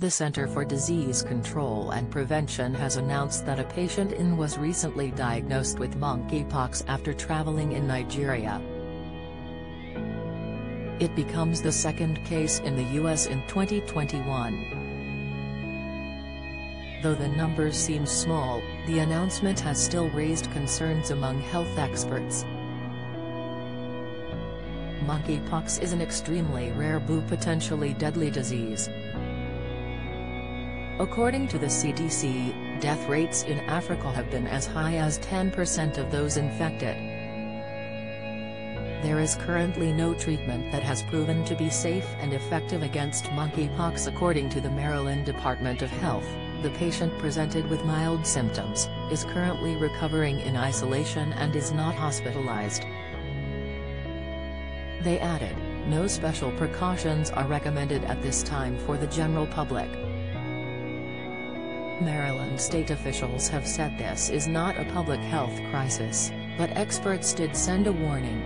The Center for Disease Control and Prevention has announced that a patient was recently diagnosed with monkeypox after traveling in Nigeria. It becomes the second case in the U.S. in 2021. Though the numbers seem small, the announcement has still raised concerns among health experts. Monkeypox is an extremely rare but potentially deadly disease. According to the CDC, death rates in Africa have been as high as 10% of those infected. There is currently no treatment that has proven to be safe and effective against monkeypox, according to the Maryland Department of Health. The patient presented with mild symptoms, is currently recovering in isolation and is not hospitalized. They added, no special precautions are recommended at this time for the general public. Maryland state officials have said this is not a public health crisis, but experts did send a warning.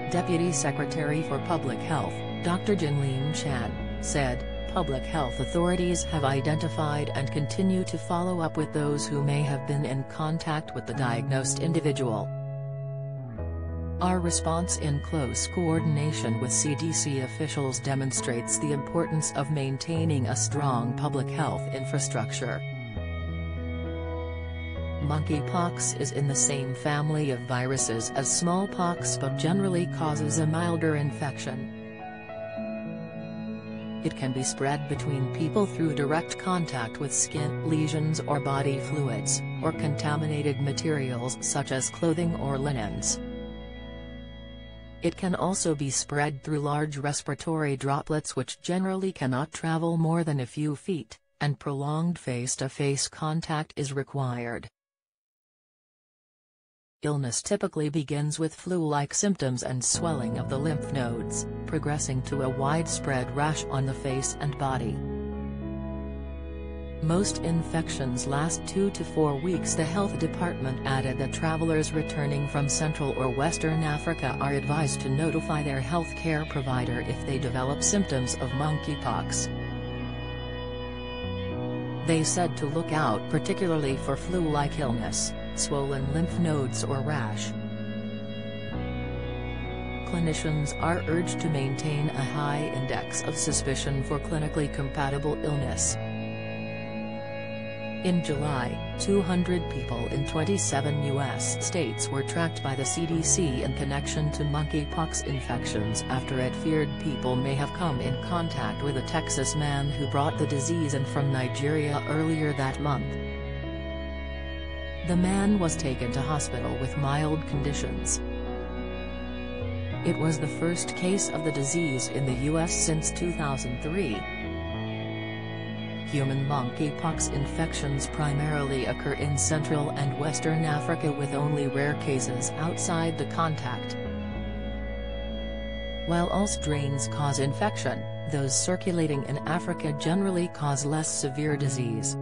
Deputy Secretary for Public Health, Dr. Jinlin Chan, said, public health authorities have identified and continue to follow up with those who may have been in contact with the diagnosed individual. Our response in close coordination with CDC officials demonstrates the importance of maintaining a strong public health infrastructure. Monkeypox is in the same family of viruses as smallpox but generally causes a milder infection. It can be spread between people through direct contact with skin lesions or body fluids, or contaminated materials such as clothing or linens. It can also be spread through large respiratory droplets which generally cannot travel more than a few feet, and prolonged face-to-face contact is required. Illness typically begins with flu-like symptoms and swelling of the lymph nodes, progressing to a widespread rash on the face and body. Most infections last 2 to 4 weeks. The health department added that travelers returning from Central or Western Africa are advised to notify their health care provider if they develop symptoms of monkeypox. They said to look out particularly for flu-like illness, swollen lymph nodes or rash. Clinicians are urged to maintain a high index of suspicion for clinically compatible illness. In July, 200 people in 27 U.S. states were tracked by the CDC in connection to monkeypox infections after it feared people may have come in contact with a Texas man who brought the disease in from Nigeria earlier that month. The man was taken to hospital with mild conditions. It was the first case of the disease in the U.S. since 2003. Human monkeypox infections primarily occur in Central and Western Africa with only rare cases outside the contact. While all strains cause infection, those circulating in Africa generally cause less severe disease.